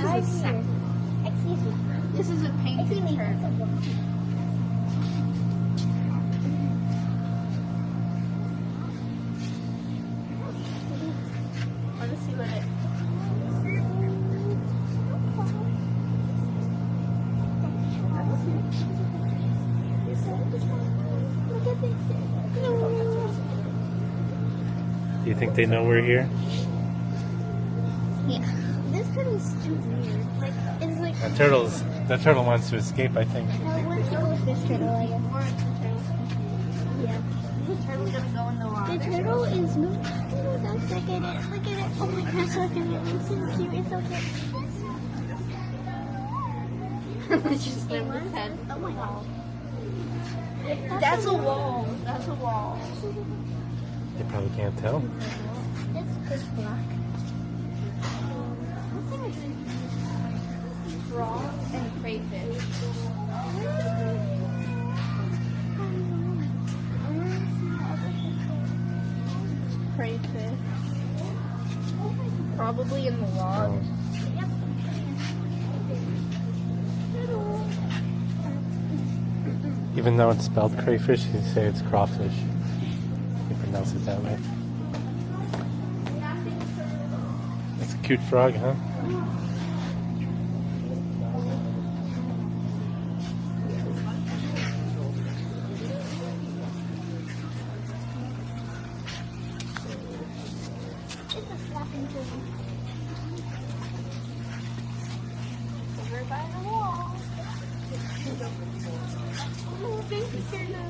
a sack. Excuse me. This is a painted turtle. Let's see what it. Do you think they know we're here? Yeah. This turtle's too weird. Like, it's like. That turtle wants to escape, I think. No, it wants to go with this turtle, I guess. Or it's a turtle. Yeah. The turtle gonna go in the water. The turtle is no. Look at it. Look at it. Oh my gosh, look at it. It's so cute. It's so cute. It's just moved its head. Oh my god. That's a wall. That's a wall. They probably can't tell. It's pitch black. Frogs and crayfish. Crayfish. Probably in the log. Oh. Even though it's spelled crayfish, you say it's crawfish. You pronounce it that way. That's a cute frog, huh? It's a flapping turtle. Over by the wall. Oh, baby turtle.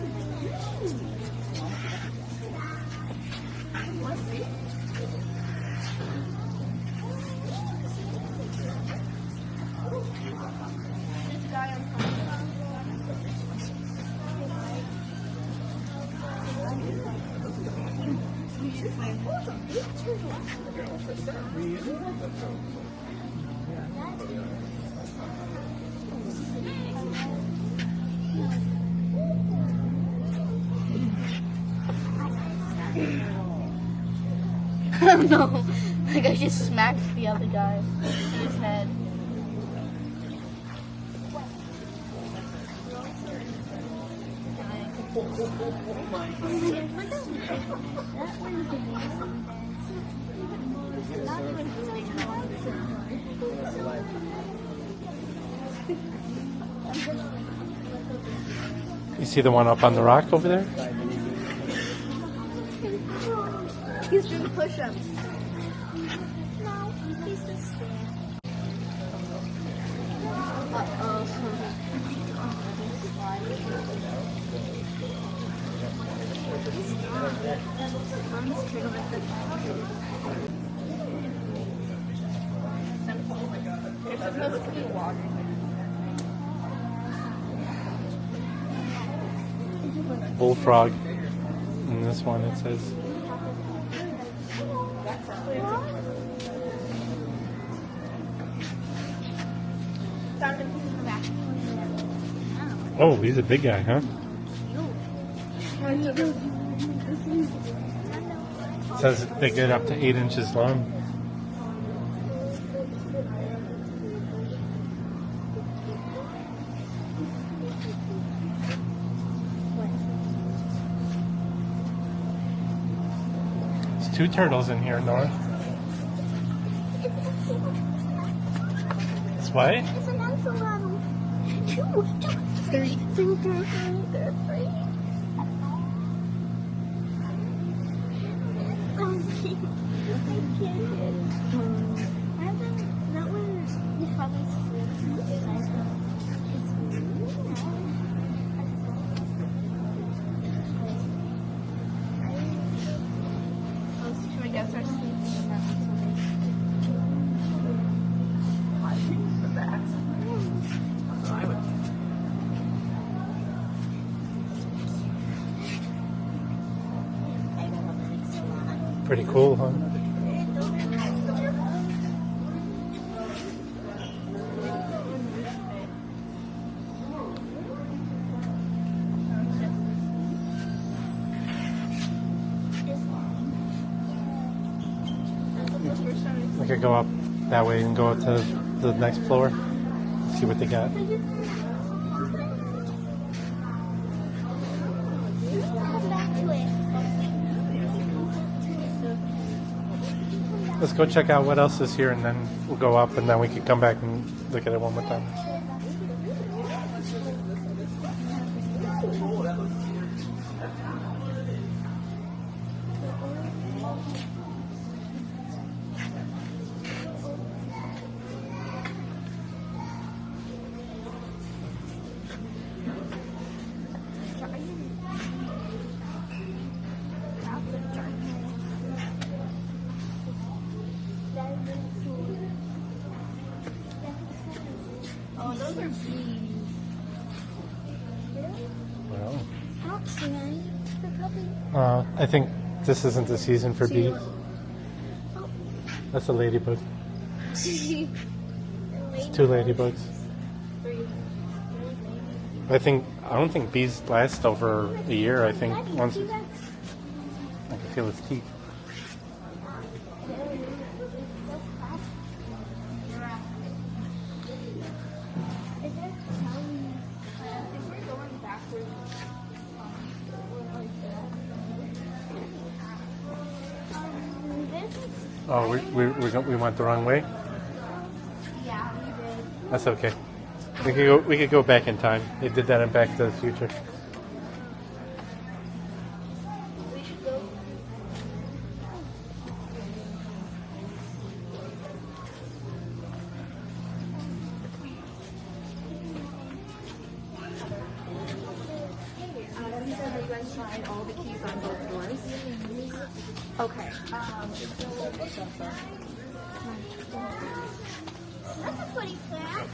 Let's see. This guy on top. Oh no! Like I just smacked the other guy in his head. You see the one up on the rock over there? He's doing push-ups. No, he's just There's supposed to be water. Bullfrog. And this one it says. Found him in the back. Oh, he's a big guy, huh? It says they get up to 8 inches long. There's 2 turtles in here, Nora. It's what? It's an axolotl. 2, 3, 2, 3, 3. That one is probably Should we guess our seats? Pretty cool, huh? I could go up. that way and go up to the next floor. See what they got. Come back to it. Let's go check out what else is here, and then we'll go up, and then we can come back and look at it one more time. Oh, those are bees. Well, I don't see any. They're probably. I think this isn't the season for bees. That's a ladybug. It's 2 ladybugs. I don't think bees last over a year. I think once I can feel its teeth. Oh, we went the wrong way. Yeah, we did. That's okay. We could go back in time. They did that in Back to the Future. We should go. These are you guys tried all the keys on both doors. Okay. That's a pretty flat.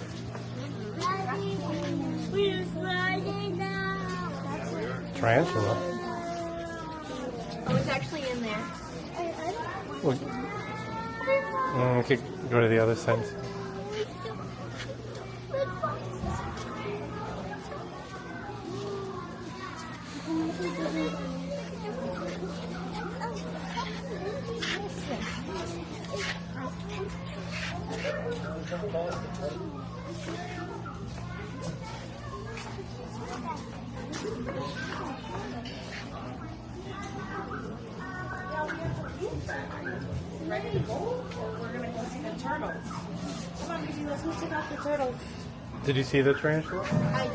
We're sliding now. Tarantula. Oh, it's actually in there. We could go to the other side. Ready to go? Or we're gonna go see the turtles. Come on, baby, let's go check out the turtles. Did you see the tarantula? I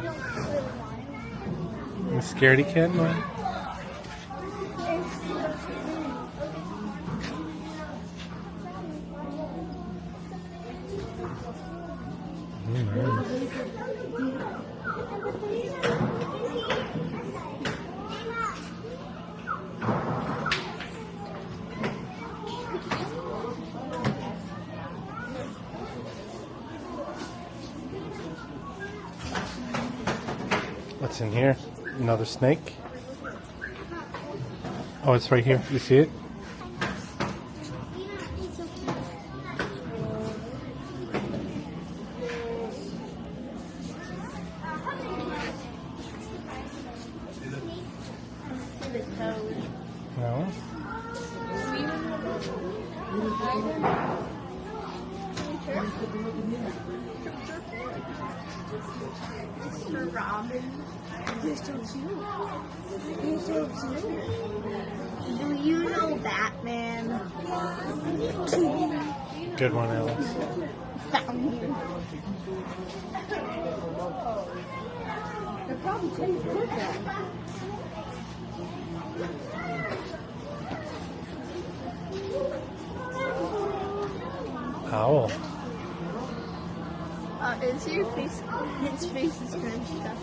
don't really want You scaredy cat, man? What's in here? Another snake? Oh, it's right here. You see it? No. Mr. Robin. You're so cute. You're so cute. Do you know Batman? Good one, Alex. They're probably tastes good then. Owl. Is your face? His face is scrunched up.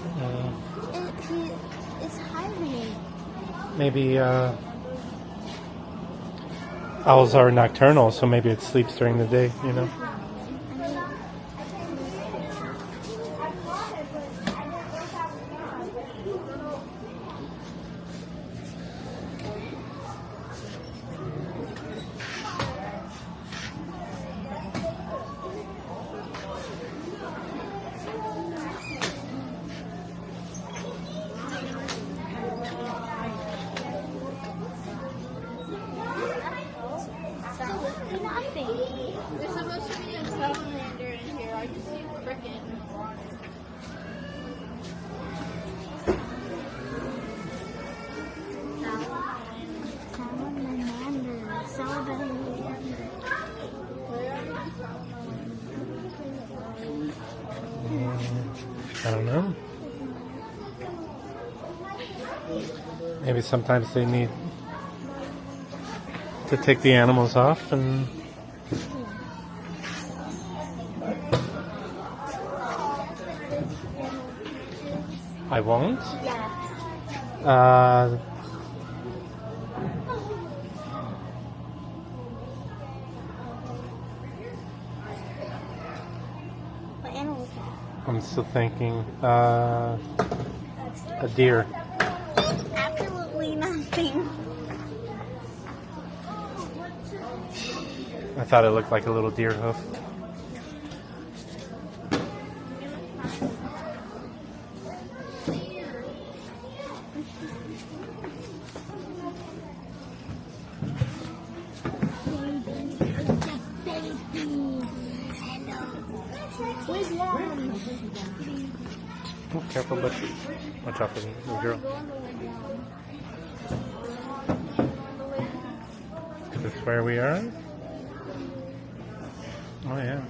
It's hibernating. Maybe owls are nocturnal, so maybe it sleeps during the day, you know? Nothing. There's I don't know. Maybe sometimes they need to take the animals off and I won't. Yeah. What animal is that? I'm still thinking a deer. Absolutely nothing. I thought it looked like a little deer hoof. Oh, careful, but watch out for the little girl. Is this where we are? Oh yeah.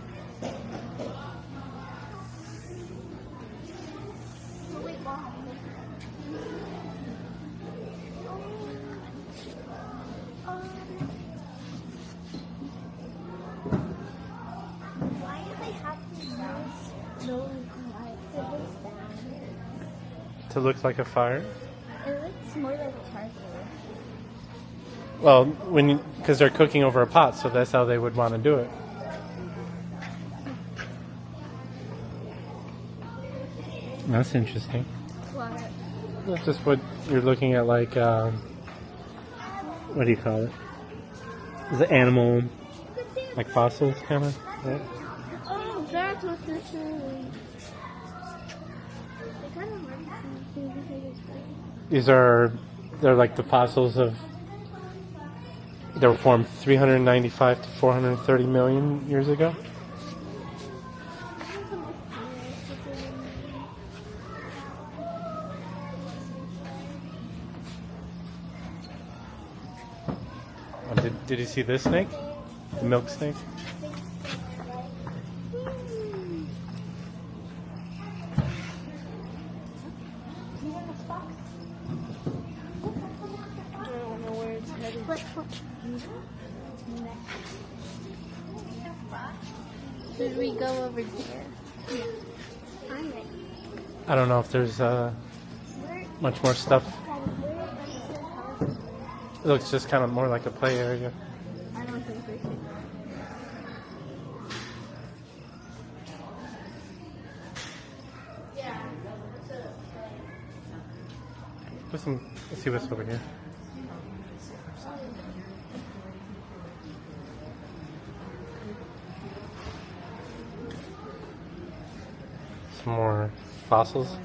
Why do they have those To look like a fire? It looks more like a charcoal. Well, because they're cooking over a pot, so that's how they would want to do it. That's interesting. What? That's just what you're looking at, like, what do you call it? Is it animal, like fossils, kind of? Right? Oh, that's what they're saying. They kind of hard to see. They're like the fossils of, they were formed 395 to 430 million years ago. Did you see this snake? The milk snake? I don't know where it's headed. Should we go over there? Yeah. I'm ready. I don't know if there's much more stuff. It looks just kind of more like a play area. I don't think we should. Let's see what's over here. Some more fossils.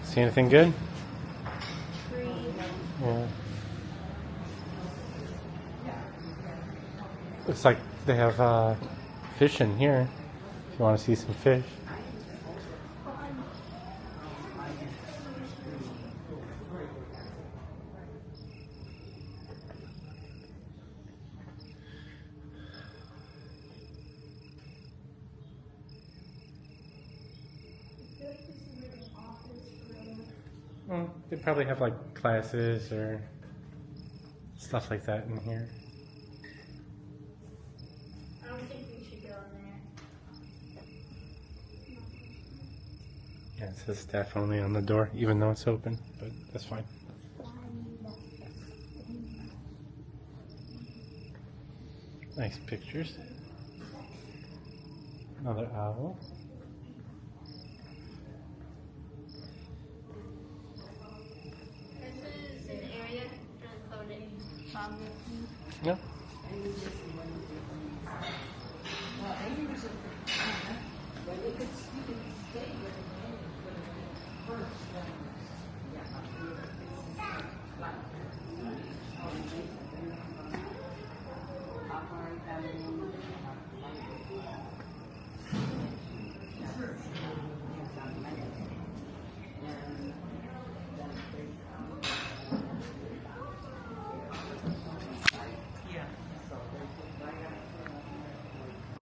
See anything good? Yeah. Looks like they have fish in here. If you want to see some fish. Well, they probably have like classes or stuff like that in here. I don't think we should go in there. Yeah, it says staff only on the door, even though it's open, but that's fine. Nice pictures. Another owl. Yeah.